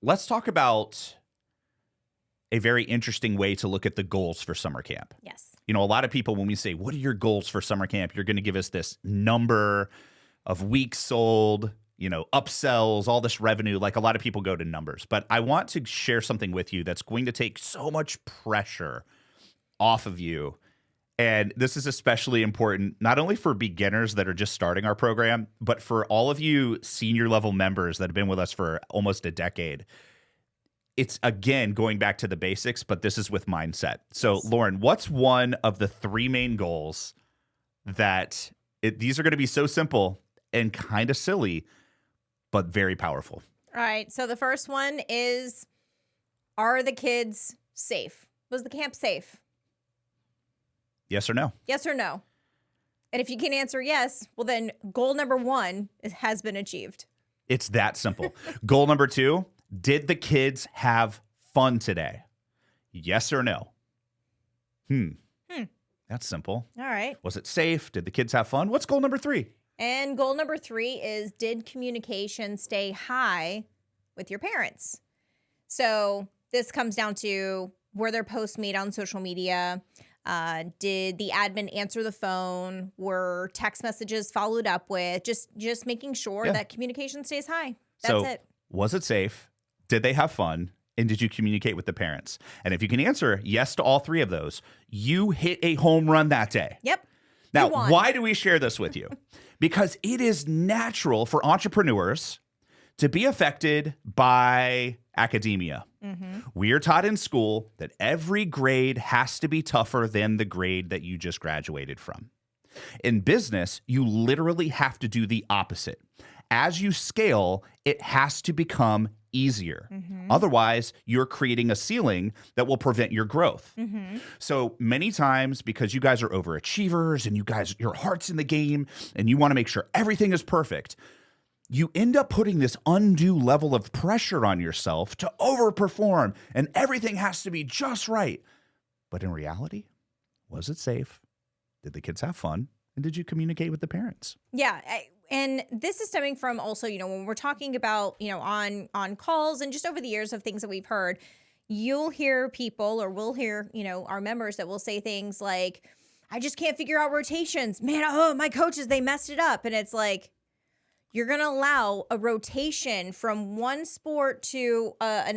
let's talk about a very interesting way to look at the goals for summer camp. Yes. You know, a lot of people, when we say, what are your goals for summer camp? You're going to give us this number of weeks sold, you know, upsells, all this revenue. Like a lot of people go to numbers. But I want to share something with you that's going to take so much pressure off of you. And this is especially important, not only for beginners that are just starting our program, but for all of you senior level members that have been with us for almost a decade. It's, again, going back to the basics, but this is with mindset. So, Lauren, what's one of the 3 main goals that these are going to be so simple and kind of silly, but very powerful? All right. So the first one is, are the kids safe? Was the camp safe? Yes or no? Yes or no? And if you can answer yes, well, then goal number 1 has been achieved. It's that simple. Goal number 2, did the kids have fun today? Yes or no? That's simple. All right. Was it safe? Did the kids have fun? What's goal number 3? And goal number 3 is, did communication stay high with your parents? So this comes down to, were there posts made on social media? Did the admin answer the phone? Were text messages followed up with? Just making sure that communication stays high. That's it. Was it safe? Did they have fun? And did you communicate with the parents? And if you can answer yes to all 3 of those, you hit a home run that day. Yep. Now, why do we share this with you? Because it is natural for entrepreneurs to be affected by academia. We are taught in school that every grade has to be tougher than the grade that you just graduated from. In business, you literally have to do the opposite. As you scale, it has to become easier. Otherwise, you're creating a ceiling that will prevent your growth. So many times, because you guys are overachievers and your heart's in the game and you want to make sure everything is perfect, you end up putting this undue level of pressure on yourself to overperform, and everything has to be just right. But in reality, was it safe? Did the kids have fun? And did you communicate with the parents? Yeah. And this is stemming from also, you know, when we're talking about, you know, on calls and just over the years of things that we've heard, you'll hear people, or we'll hear, you know, our members that will say things like, I just can't figure out rotations. Man, my coaches, they messed it up. And it's like, you're going to allow a rotation from one sport to a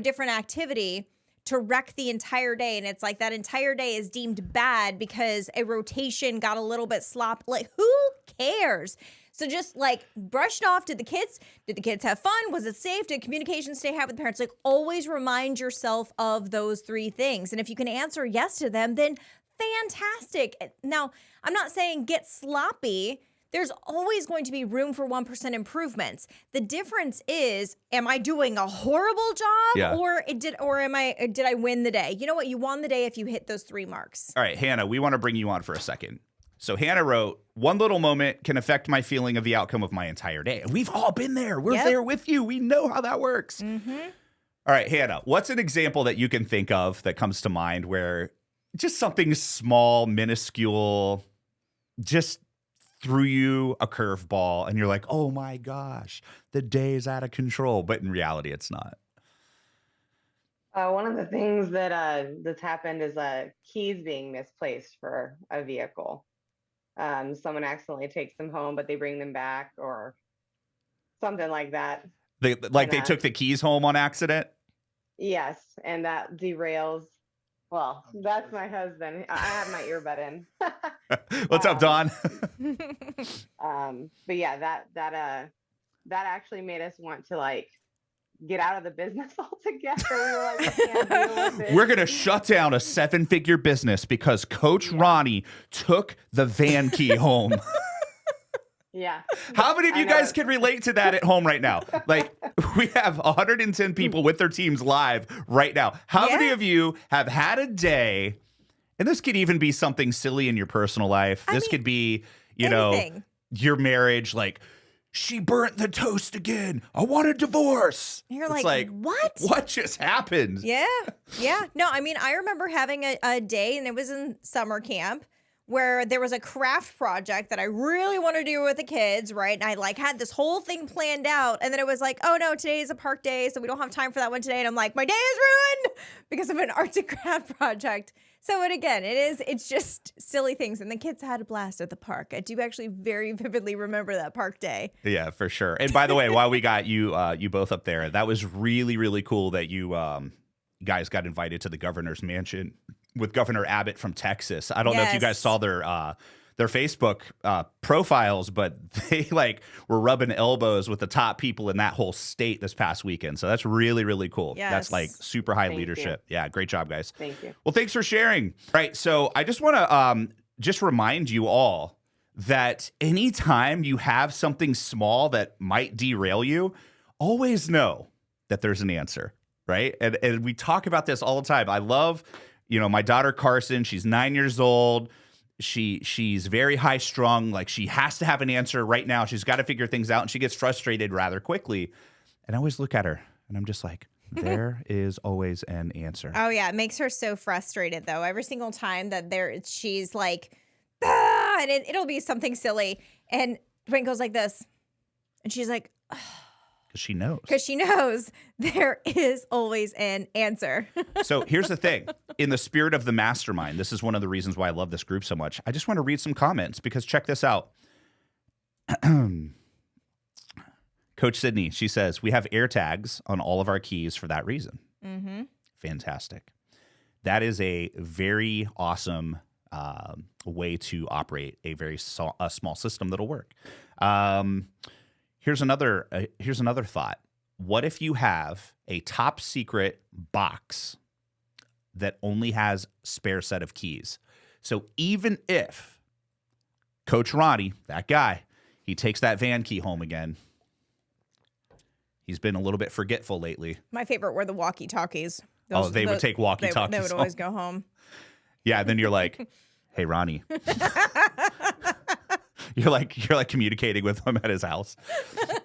different activity to wreck the entire day. And it's like that entire day is deemed bad because a rotation got a little bit sloppy. Like, who cares? So just like brush it off. Did the kids have fun? Was it safe? Did communication stay high with parents? Like, always remind yourself of those 3 things. And if you can answer yes to them, then fantastic. Now, I'm not saying get sloppy. There's always going to be room for 1% improvements. The difference is, am I doing a horrible job, or did I win the day? You know what? You won the day if you hit those 3 marks. All right, Hannah, we want to bring you on for a second. So Hannah wrote, one little moment can affect my feeling of the outcome of my entire day. And we've all been there. We're there with you. We know how that works. All right, Hannah, what's an example that you can think of that comes to mind where just something small, minuscule, just threw you a curveball and you're like, oh my gosh, the day is out of control. But in reality, it's not. One of the things that's happened is keys being misplaced for a vehicle. Someone accidentally takes them home, but they bring them back or something like that. They took the keys home on accident? Yes, and that derails. Well, that's my husband. I have my earbud in. What's up, Dawn? But yeah, that actually made us want to like get out of the business altogether. We were like, we can't deal with it. We're gonna shut down a 7-figure business because Coach Ronnie took the van key home. Yeah. How many of you guys can relate to that at home right now? Like, we have 110 people with their teams live right now. How many of you have had a day, and this could even be something silly in your personal life. This could be, you know, your marriage, like, she burnt the toast again. I want a divorce. You're like, what? What just happened? Yeah. Yeah. No, I mean, I remember having a day, and it was in summer camp, where there was a craft project that I really want to do with the kids, right? And I like had this whole thing planned out. And then it was like, oh no, today is a park day, so we don't have time for that one today. And I'm like, my day is ruined because of an arts and craft project. So and again, it's just silly things. And the kids had a blast at the park. I do actually very vividly remember that park day. Yeah, for sure. And by the way, while we got you you both up there, that was really, really cool that you guys got invited to the governor's mansion with Governor Abbott from Texas. I don't know if you guys saw their Facebook profiles, but they like were rubbing elbows with the top people in that whole state this past weekend. So that's really, really cool. Yes. That's like super high Thank leadership. Yeah, great job, guys. Thank you. Well, thanks for sharing. All right, so I just want to just remind you all that anytime you have something small that might derail you, always know that there's an answer, right? And we talk about this all the time. I love, my daughter Carson, she's 9 years old. She's very high strung. Like she has to have an answer right now. She's got to figure things out, and she gets frustrated rather quickly. And I always look at her and I'm just like, there is always an answer. Oh yeah, it makes her so frustrated though. Every single time that she's like, ah, and it'll be something silly, and Duane goes like this, and she's like, Because she knows there is always an answer. So here's the thing. In the spirit of the mastermind, this is one of the reasons why I love this group so much. I just want to read some comments because check this out. Coach Sydney, she says, we have air tags on all of our keys for that reason. Mm-hmm. Fantastic. That is a very awesome way to operate a very small system that'll work. Here's another thought. What if you have a top secret box that only has spare set of keys? So even if Coach Ronnie, that guy, he takes that van key home again. He's been a little bit forgetful lately. My favorite were the walkie-talkies. They would take walkie-talkies. They would always go home. Yeah, then you're like, hey, Ronnie. You're like communicating with him at his house.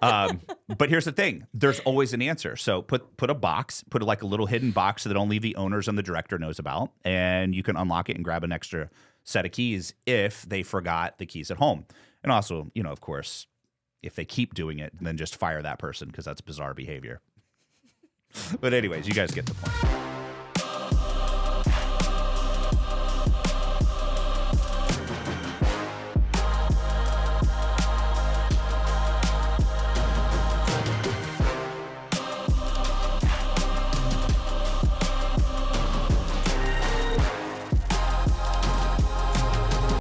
But here's the thing. There's always an answer. So put a box, put like a little hidden box that only the owners and the director knows about. And you can unlock it and grab an extra set of keys if they forgot the keys at home. And also, of course, if they keep doing it, then just fire that person because that's bizarre behavior. But anyways, you guys get the point.